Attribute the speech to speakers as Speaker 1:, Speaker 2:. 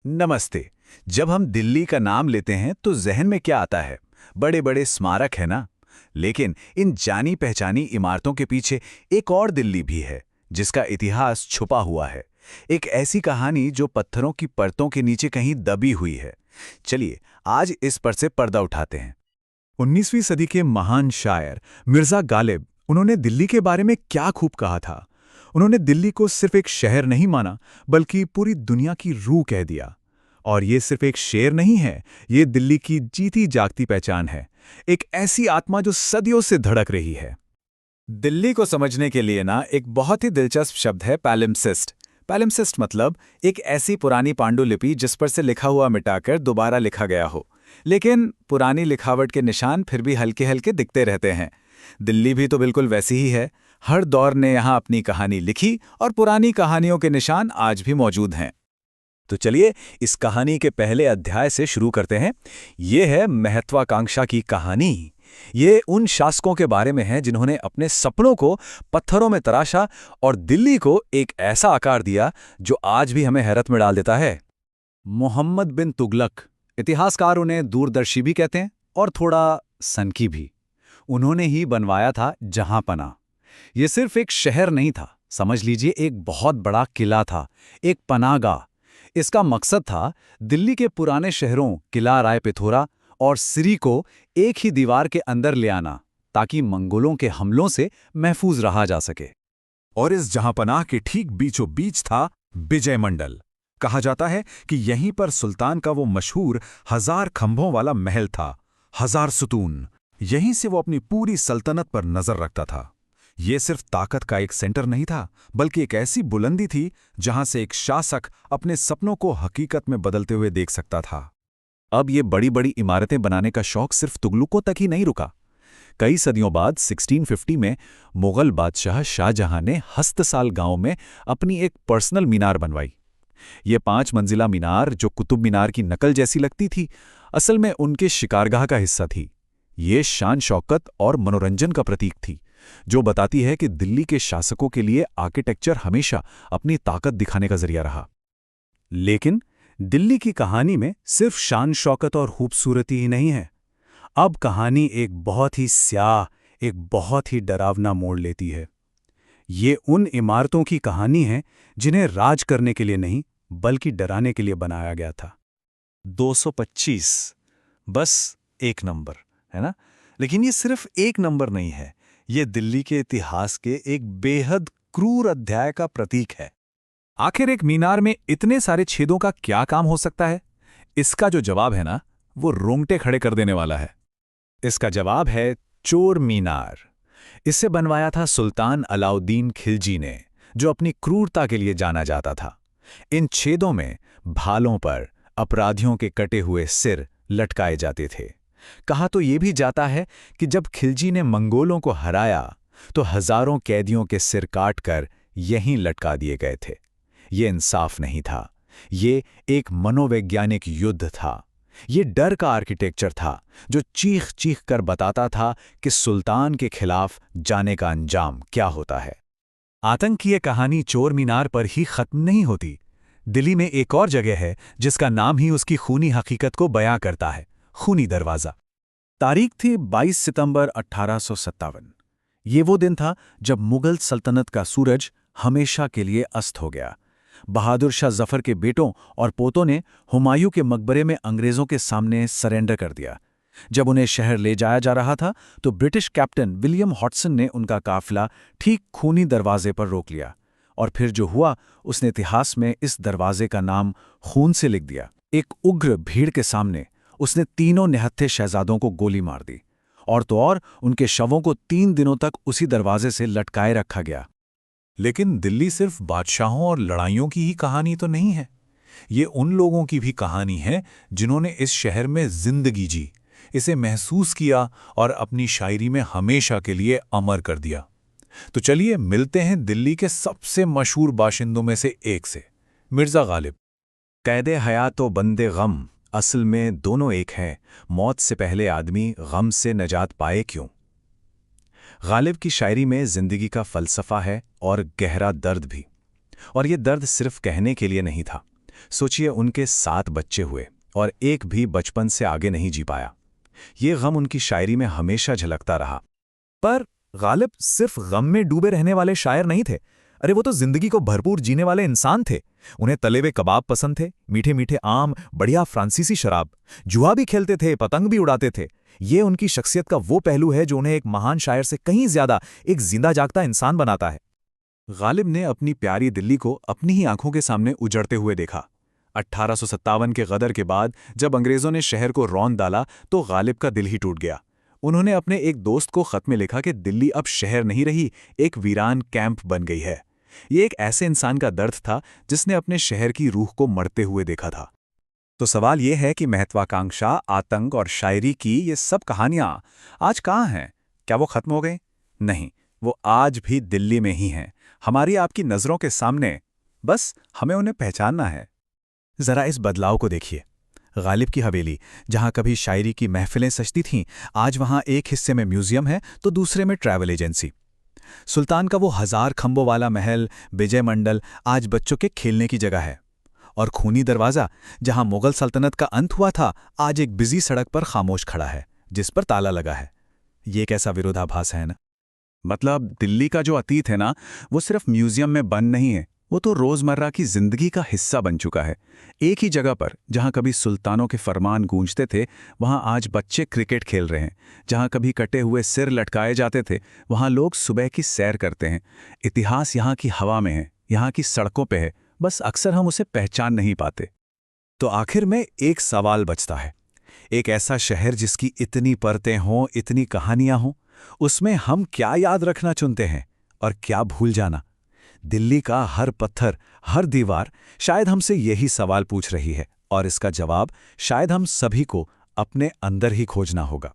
Speaker 1: नमस्ते। जब हम दिल्ली का नाम लेते हैं तो जहन में क्या आता है? बड़े बड़े स्मारक है ना। लेकिन इन जानी पहचानी इमारतों के पीछे एक और दिल्ली भी है, जिसका इतिहास छुपा हुआ है। एक ऐसी कहानी जो पत्थरों की परतों के नीचे कहीं दबी हुई है। चलिए आज इस पर से पर्दा उठाते हैं। 19वीं सदी के महान शायर मिर्जा गालिब, उन्होंने दिल्ली के बारे में क्या खूब कहा था। उन्होंने दिल्ली को सिर्फ एक शहर नहीं माना, बल्कि पूरी दुनिया की रूह कह दिया। और ये सिर्फ एक शेर नहीं है, ये दिल्ली की जीती जागती पहचान है। एक ऐसी आत्मा जो सदियों से धड़क रही है। दिल्ली को समझने के लिए ना एक बहुत ही दिलचस्प शब्द है पैलिम्पसिस्ट। पैलिम्पसिस्ट मतलब एक ऐसी पुरानी पांडुलिपि जिस पर से लिखा हुआ मिटाकर दोबारा लिखा गया हो। लेकिन पुरानी लिखावट के निशान फिर भी हल्के हल्के दिखते रहते हैं। दिल्ली भी तो बिल्कुल वैसी ही है। हर दौर ने यहाँ अपनी कहानी लिखी और पुरानी कहानियों के निशान आज भी मौजूद हैं। तो चलिए इस कहानी के पहले अध्याय से शुरू करते हैं। ये है महत्वाकांक्षा की कहानी। ये उन शासकों के बारे में है जिन्होंने अपने सपनों को पत्थरों में तराशा और दिल्ली को एक ऐसा आकार दिया जो आज भी हमें हैरत में डाल देता है। मोहम्मद बिन तुगलक, इतिहासकार उन्हें दूरदर्शी भी कहते हैं और थोड़ा सनकी भी। उन्होंने ही बनवाया था जहांपना। ये सिर्फ एक शहर नहीं था, समझ लीजिए एक बहुत बड़ा किला था, एक पनाहगाह। इसका मकसद था दिल्ली के पुराने शहरों किला राय पिथौरा और सिरी को एक ही दीवार के अंदर ले आना, ताकि मंगोलों के हमलों से महफूज रहा जा सके। और इस जहांपनाह के ठीक बीचों बीच था विजय मंडल। कहा जाता है कि यहीं पर सुल्तान का वो मशहूर 1000 खंभों वाला महल था, 1000 सुतून। यहीं से वो अपनी पूरी सल्तनत पर नजर रखता था। ये सिर्फ ताकत का एक सेंटर नहीं था, बल्कि एक ऐसी बुलंदी थी जहां से एक शासक अपने सपनों को हकीकत में बदलते हुए देख सकता था। अब ये बड़ी बड़ी इमारतें बनाने का शौक सिर्फ तुगलकों तक ही नहीं रुका। कई सदियों बाद 1650 में मुगल बादशाह शाहजहां ने हस्तसाल गांव में अपनी एक पर्सनल मीनार बनवाई। ये 5 मंजिला मीनार, जो कुतुब मीनार की नकल जैसी लगती थी, असल में उनके शिकारगाह का हिस्सा थी। ये शान शौकत और मनोरंजन का प्रतीक थी, जो बताती है कि दिल्ली के शासकों के लिए आर्किटेक्चर हमेशा अपनी ताकत दिखाने का जरिया रहा। लेकिन दिल्ली की कहानी में सिर्फ शान शौकत और खूबसूरती ही नहीं है। अब कहानी एक बहुत ही स्याह, एक बहुत ही डरावना मोड़ लेती है। ये उन इमारतों की कहानी है जिन्हें राज करने के लिए नहीं, बल्कि डराने के लिए बनाया गया था। 225, बस एक नंबर, है ना? लेकिन ये सिर्फ एक नंबर नहीं है, ये दिल्ली के इतिहास के एक बेहद क्रूर अध्याय का प्रतीक है। आखिर एक मीनार में इतने सारे छेदों का क्या काम हो सकता है? इसका जो जवाब है ना, वो रोंगटे खड़े कर देने वाला है। इसका जवाब है चोर मीनार। इसे बनवाया था सुल्तान अलाउद्दीन खिलजी ने, जो अपनी क्रूरता के लिए जाना जाता था। इन छेदों में भालों पर अपराधियों के कटे हुए सिर लटकाए जाते थे। कहा तो ये भी जाता है कि जब खिलजी ने मंगोलों को हराया तो हजारों कैदियों के सिर काटकर यहीं लटका दिए गए थे। ये इंसाफ नहीं था, ये एक मनोवैज्ञानिक युद्ध था। ये डर का आर्किटेक्चर था जो चीख चीख कर बताता था कि सुल्तान के खिलाफ जाने का अंजाम क्या होता है। आतंक की ये कहानी चोर मीनार पर ही खत्म नहीं होती। दिल्ली में एक और जगह है जिसका नाम ही उसकी खूनी हकीकत को बयां करता है, खूनी दरवाजा। तारीख थी 22 सितंबर 1857। ये वो दिन था जब मुगल सल्तनत का सूरज हमेशा के लिए अस्त हो गया। बहादुर शाह जफर के बेटों और पोतों ने हुमायूं के मकबरे में अंग्रेजों के सामने सरेंडर कर दिया। जब उन्हें शहर ले जाया जा रहा था तो ब्रिटिश कैप्टन विलियम हॉटसन ने उनका काफिला ठीक खूनी दरवाजे पर रोक लिया। और फिर जो हुआ, उसने इतिहास में इस दरवाजे का नाम खून से लिख दिया। एक उग्र भीड़ के सामने उसने तीनों निहत्थे शहजादों को गोली मार दी, और तो और उनके शवों को 3 दिनों तक उसी दरवाजे से लटकाए रखा गया। लेकिन दिल्ली सिर्फ बादशाहों और लड़ाइयों की ही कहानी तो नहीं है। ये उन लोगों की भी कहानी है जिन्होंने इस शहर में जिंदगी जी, इसे महसूस किया और अपनी शायरी में हमेशा के लिए अमर कर दिया। तो चलिए मिलते हैं दिल्ली के सबसे मशहूर बाशिंदों में से एक से, मिर्जा गालिब। कैदे हयात व बंदे गम, असल में दोनों एक हैं। मौत से पहले आदमी गम से नजात पाए क्यों? गालिब की शायरी में जिंदगी का फलसफा है और गहरा दर्द भी। और ये दर्द सिर्फ कहने के लिए नहीं था, सोचिए, उनके 7 बच्चे हुए और एक भी बचपन से आगे नहीं जी पाया। ये गम उनकी शायरी में हमेशा झलकता रहा।
Speaker 2: पर गालिब सिर्फ गम में डूबे रहने वाले शायर नहीं थे। अरे वो तो जिंदगी को भरपूर जीने वाले इंसान थे। उन्हें तले हुए कबाब पसंद थे, मीठे मीठे आम, बढ़िया फ्रांसीसी शराब। जुआ भी खेलते थे, पतंग भी उड़ाते थे। ये उनकी शख्सियत का वो पहलू है जो उन्हें एक महान शायर से कहीं ज्यादा एक जिंदा जागता इंसान बनाता है।
Speaker 1: गालिब ने अपनी प्यारी दिल्ली को अपनी ही आंखों के सामने उजड़ते हुए देखा। 1857 के गदर के बाद जब अंग्रेजों ने शहर को रौंद डाला तो गालिब का दिल ही टूट गया। उन्होंने अपने एक दोस्त को खत में लिखा कि दिल्ली अब शहर नहीं रही, एक वीरान कैंप बन गई है। ये एक ऐसे इंसान का दर्द था जिसने अपने शहर की रूह को मरते हुए देखा था। तो सवाल यह है कि महत्वाकांक्षा, आतंक और शायरी की ये सब कहानियां आज कहाँ हैं? क्या वो खत्म हो गई? नहीं, वो आज भी दिल्ली में ही हैं, हमारी आपकी नज़रों के सामने। बस हमें उन्हें पहचानना है। जरा इस बदलाव को देखिए। गालिब की हवेली, जहां कभी शायरी की महफिलें सजती थीं, आज वहां एक हिस्से में म्यूजियम है तो दूसरे में ट्रैवल एजेंसी। सुल्तान का वो 1000 खंभों वाला महल, विजय मंडल, आज बच्चों के खेलने की जगह है। और खूनी दरवाज़ा, जहां मुगल सल्तनत का अंत हुआ था, आज एक बिजी सड़क पर खामोश खड़ा है, जिस पर ताला लगा है। ये कैसा विरोधाभास है ना? मतलब दिल्ली का जो अतीत है ना, वो सिर्फ म्यूजियम में बंद नहीं है, वो तो रोजमर्रा की जिंदगी का हिस्सा बन चुका है। एक ही जगह पर जहां कभी सुल्तानों के फरमान गूंजते थे, वहां आज बच्चे क्रिकेट खेल रहे हैं। जहां कभी कटे हुए सिर लटकाए जाते थे, वहां लोग सुबह की सैर करते हैं। इतिहास यहां की हवा में है, यहां की सड़कों पे है, बस अक्सर हम उसे पहचान नहीं पाते। तो आखिर में एक सवाल बचता है, एक ऐसा शहर जिसकी इतनी परतें हों, इतनी कहानियां हों, उसमें हम क्या याद रखना चुनते हैं और क्या भूल जाना? दिल्ली का हर पत्थर, हर दीवार शायद हमसे यही सवाल पूछ रही है, और इसका जवाब शायद हम सभी को अपने अंदर ही खोजना होगा।